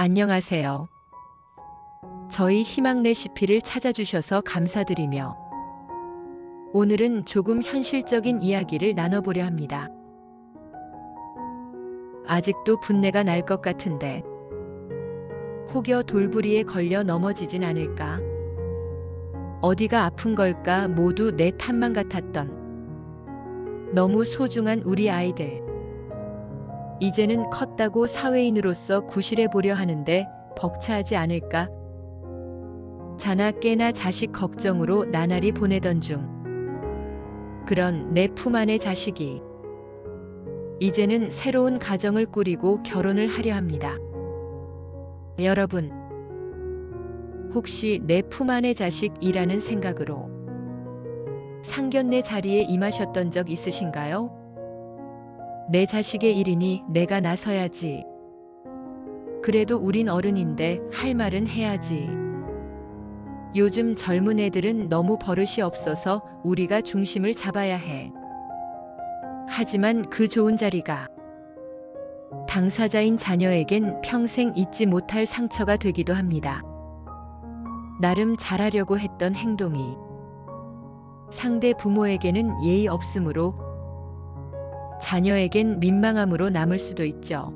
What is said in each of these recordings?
안녕하세요. 저희 희망 레시피를 찾아주셔서 감사드리며 오늘은 조금 현실적인 이야기를 나눠보려 합니다. 아직도 분내가 날 것 같은데 혹여 돌부리에 걸려 넘어지진 않을까? 어디가 아픈 걸까? 모두 내 탓만 같았던 너무 소중한 우리 아이들. 이제는 컸다고 사회인으로서 구실해 보려 하는데 벅차하지 않을까? 자나 깨나 자식 걱정으로 나날이 보내던 중 그런 내 품 안의 자식이 이제는 새로운 가정을 꾸리고 결혼을 하려 합니다. 여러분, 혹시 내 품 안의 자식이라는 생각으로 상견례 자리에 임하셨던 적 있으신가요? 내 자식의 일이니 내가 나서야지. 그래도 우린 어른인데 할 말은 해야지. 요즘 젊은 애들은 너무 버릇이 없어서 우리가 중심을 잡아야 해. 하지만 그 좋은 자리가 당사자인 자녀에겐 평생 잊지 못할 상처가 되기도 합니다. 나름 잘하려고 했던 행동이 상대 부모에게는 예의 없으므로 자녀에겐 민망함으로 남을 수도 있죠.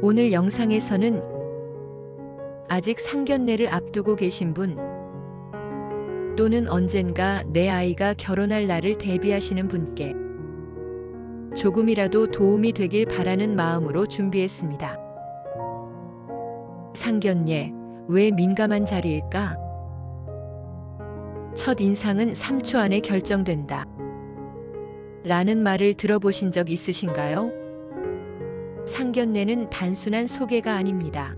오늘 영상에서는 아직 상견례를 앞두고 계신 분 또는 언젠가 내 아이가 결혼할 날을 대비하시는 분께 조금이라도 도움이 되길 바라는 마음으로 준비했습니다. 상견례, 왜 민감한 자리일까? 첫 인상은 3초 안에 결정된다. 라는 말을 들어보신 적 있으신가요? 상견례는 단순한 소개가 아닙니다.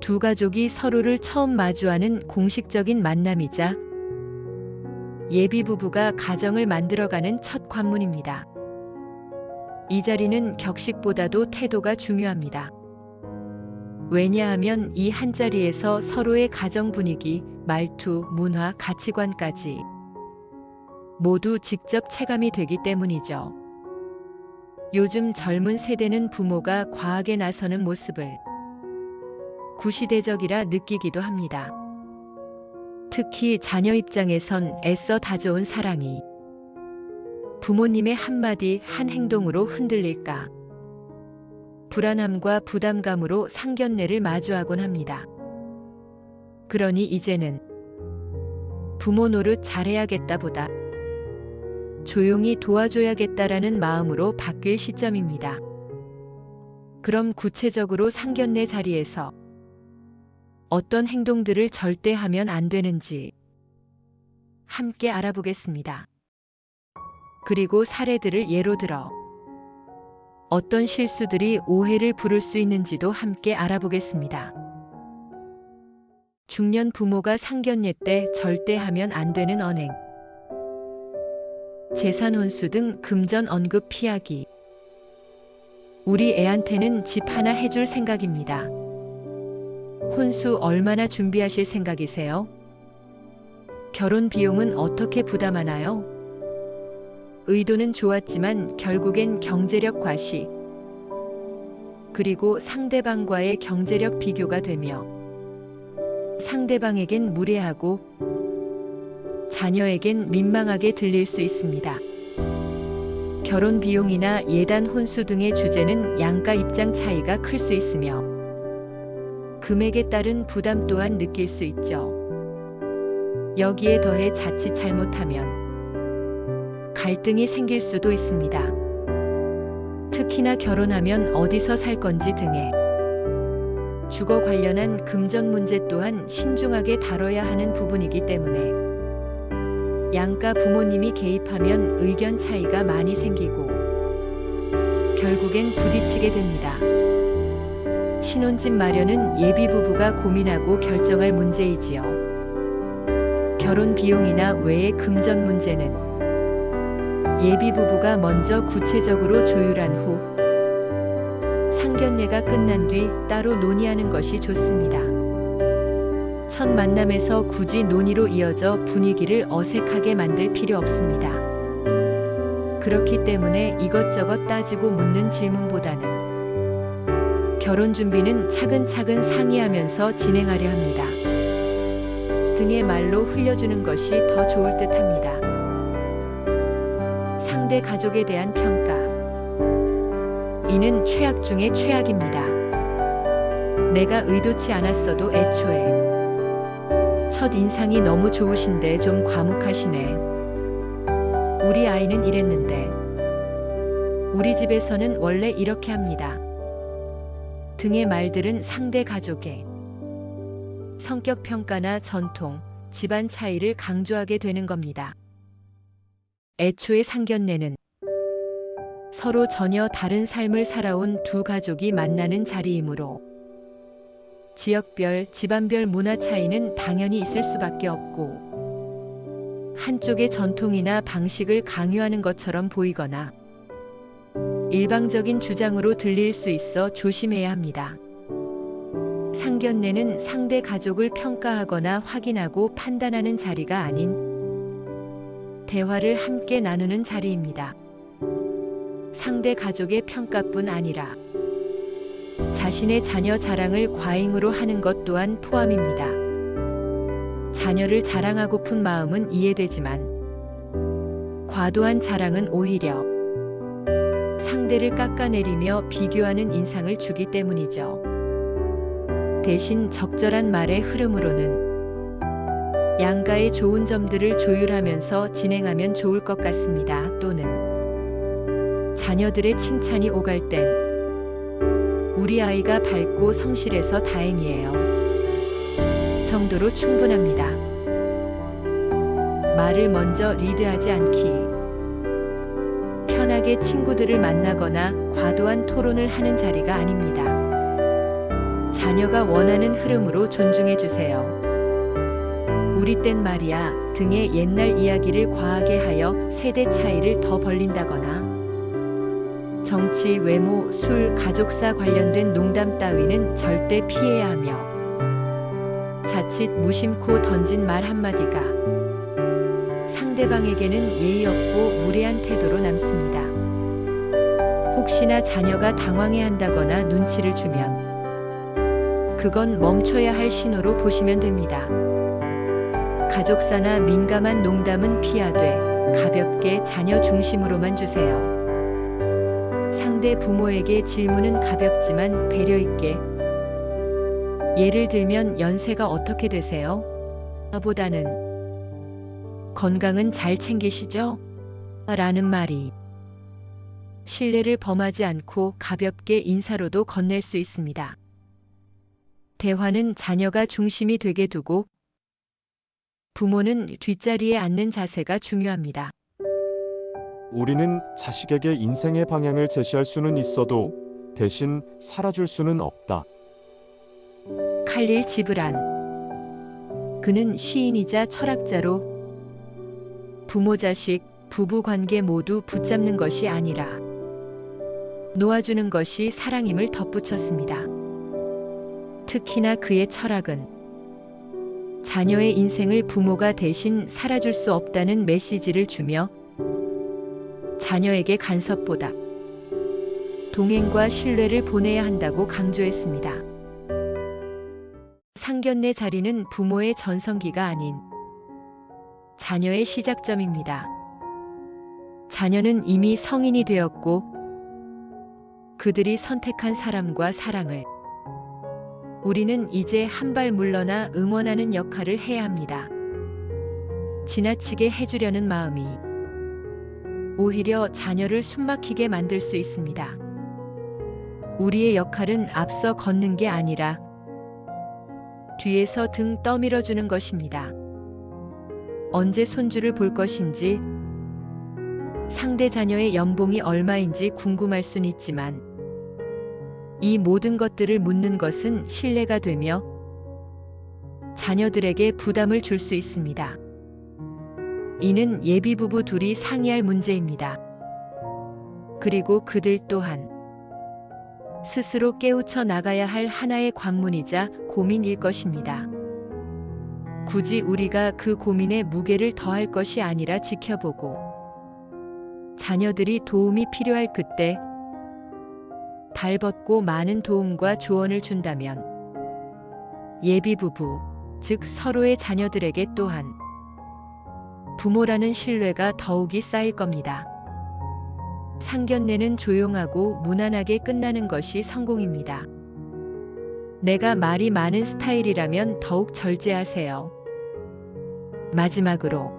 두 가족이 서로를 처음 마주하는 공식적인 만남이자 예비부부가 가정을 만들어가는 첫 관문입니다. 이 자리는 격식보다도 태도가 중요합니다. 왜냐하면 이 한 자리에서 서로의 가정 분위기, 말투, 문화, 가치관까지 모두 직접 체감이 되기 때문이죠. 요즘 젊은 세대는 부모가 과하게 나서는 모습을 구시대적이라 느끼기도 합니다. 특히 자녀 입장에선 애써 다져온 사랑이 부모님의 한마디, 한 행동으로 흔들릴까? 불안함과 부담감으로 상견례를 마주하곤 합니다. 그러니 이제는 부모 노릇 잘해야겠다보다 조용히 도와줘야겠다라는 마음으로 바뀔 시점입니다. 그럼 구체적으로 상견례 자리에서 어떤 행동들을 절대 하면 안 되는지 함께 알아보겠습니다. 그리고 사례들을 예로 들어 어떤 실수들이 오해를 부를 수 있는지도 함께 알아보겠습니다. 중년 부모가 상견례 때 절대 하면 안 되는 언행. 재산 혼수 등 금전 언급 피하기. 우리 애한테는 집 하나 해줄 생각입니다. 혼수 얼마나 준비하실 생각이세요? 결혼 비용은 어떻게 부담하나요? 의도는 좋았지만 결국엔 경제력 과시, 그리고 상대방과의 경제력 비교가 되며 상대방에겐 무례하고 자녀에겐 민망하게 들릴 수 있습니다. 결혼 비용이나 예단 혼수 등의 주제는 양가 입장 차이가 클 수 있으며 금액에 따른 부담 또한 느낄 수 있죠. 여기에 더해 자칫 잘못하면 갈등이 생길 수도 있습니다. 특히나 결혼하면 어디서 살 건지 등의 주거 관련한 금전 문제 또한 신중하게 다뤄야 하는 부분이기 때문에 양가 부모님이 개입하면 의견 차이가 많이 생기고 결국엔 부딪히게 됩니다. 신혼집 마련은 예비부부가 고민하고 결정할 문제이지요. 결혼 비용이나 외의 금전 문제는 예비부부가 먼저 구체적으로 조율한 후 상견례가 끝난 뒤 따로 논의하는 것이 좋습니다. 첫 만남에서 굳이 논의로 이어져 분위기를 어색하게 만들 필요 없습니다. 그렇기 때문에 이것저것 따지고 묻는 질문보다는 결혼 준비는 차근차근 상의하면서 진행하려 합니다. 등의 말로 흘려주는 것이 더 좋을 듯합니다. 상대 가족에 대한 평가. 이는 최악 중의 최악입니다. 내가 의도치 않았어도 애초에 첫 인상이 너무 좋으신데 좀 과묵하시네. 우리 아이는 이랬는데. 우리 집에서는 원래 이렇게 합니다. 등의 말들은 상대 가족의 성격 평가나 전통, 집안 차이를 강조하게 되는 겁니다. 애초에 상견례는 서로 전혀 다른 삶을 살아온 두 가족이 만나는 자리이므로 지역별, 집안별 문화 차이는 당연히 있을 수밖에 없고 한쪽의 전통이나 방식을 강요하는 것처럼 보이거나 일방적인 주장으로 들릴 수 있어 조심해야 합니다. 상견례는 상대 가족을 평가하거나 확인하고 판단하는 자리가 아닌 대화를 함께 나누는 자리입니다. 상대 가족의 평가뿐 아니라 자신의 자녀 자랑을 과잉으로 하는 것 또한 포함입니다. 자녀를 자랑하고픈 마음은 이해되지만 과도한 자랑은 오히려 상대를 깎아내리며 비교하는 인상을 주기 때문이죠. 대신 적절한 말의 흐름으로는 양가의 좋은 점들을 조율하면서 진행하면 좋을 것 같습니다. 또는 자녀들의 칭찬이 오갈 땐 우리 아이가 밝고 성실해서 다행이에요 정도로 충분합니다. 말을 먼저 리드하지 않기. 편하게 친구들을 만나거나 과도한 토론을 하는 자리가 아닙니다. 자녀가 원하는 흐름으로 존중해 주세요. 우리 땐 말이야 등의 옛날 이야기를 과하게 하여 세대 차이를 더 벌린다거나 정치, 외모, 술, 가족사 관련된 농담 따위는 절대 피해야 하며 자칫 무심코 던진 말 한마디가 상대방에게는 예의 없고 무례한 태도로 남습니다. 혹시나 자녀가 당황해한다거나 눈치를 주면 그건 멈춰야 할 신호로 보시면 됩니다. 가족사나 민감한 농담은 피하되 가볍게 자녀 중심으로만 주세요. 상대 부모에게 질문은 가볍지만 배려 있게. 예를 들면 연세가 어떻게 되세요? 보다는 건강은 잘 챙기시죠? 라는 말이 신뢰를 범하지 않고 가볍게 인사로도 건넬 수 있습니다. 대화는 자녀가 중심이 되게 두고 부모는 뒷자리에 앉는 자세가 중요합니다. 우리는 자식에게 인생의 방향을 제시할 수는 있어도 대신 살아줄 수는 없다. 칼릴 지브란. 그는 시인이자 철학자로 부모 자식, 부부 관계 모두 붙잡는 것이 아니라 놓아주는 것이 사랑임을 덧붙였습니다. 특히나 그의 철학은 자녀의 인생을 부모가 대신 살아줄 수 없다는 메시지를 주며 자녀에게 간섭보다 동행과 신뢰를 보내야 한다고 강조했습니다. 상견례 자리는 부모의 전성기가 아닌 자녀의 시작점입니다. 자녀는 이미 성인이 되었고 그들이 선택한 사람과 사랑을 우리는 이제 한 발 물러나 응원하는 역할을 해야 합니다. 지나치게 해주려는 마음이 오히려 자녀를 숨막히게 만들 수 있습니다. 우리의 역할은 앞서 걷는 게 아니라 뒤에서 등 떠밀어주는 것입니다. 언제 손주를 볼 것인지, 상대 자녀의 연봉이 얼마인지 궁금할 순 있지만 이 모든 것들을 묻는 것은 신뢰가 되며 자녀들에게 부담을 줄 수 있습니다. 이는 예비부부 둘이 상의할 문제입니다. 그리고 그들 또한 스스로 깨우쳐 나가야 할 하나의 관문이자 고민일 것입니다. 굳이 우리가 그 고민에 무게를 더할 것이 아니라 지켜보고 자녀들이 도움이 필요할 그때 발벗고 많은 도움과 조언을 준다면 예비 부부, 즉 서로의 자녀들에게 또한 부모라는 신뢰가 더욱이 쌓일 겁니다. 상견례는 조용하고 무난하게 끝나는 것이 성공입니다. 내가 말이 많은 스타일이라면 더욱 절제하세요. 마지막으로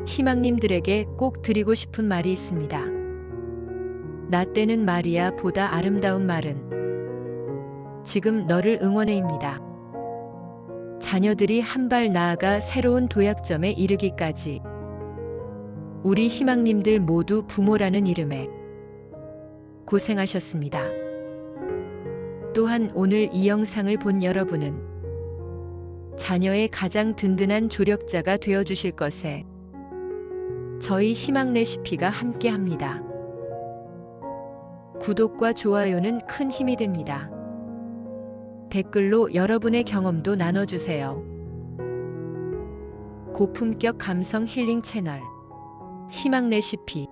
희망님들에게 꼭 드리고 싶은 말이 있습니다. 나 때는 말이야 보다 아름다운 말은 지금 너를 응원해입니다. 자녀들이 한 발 나아가 새로운 도약점에 이르기까지 우리 희망님들 모두 부모라는 이름에 고생하셨습니다. 또한 오늘 이 영상을 본 여러분은 자녀의 가장 든든한 조력자가 되어 주실 것에 저희 희망 레시피가 함께합니다. 구독과 좋아요는 큰 힘이 됩니다. 댓글로 여러분의 경험도 나눠주세요. 고품격 감성 힐링 채널 희망 레시피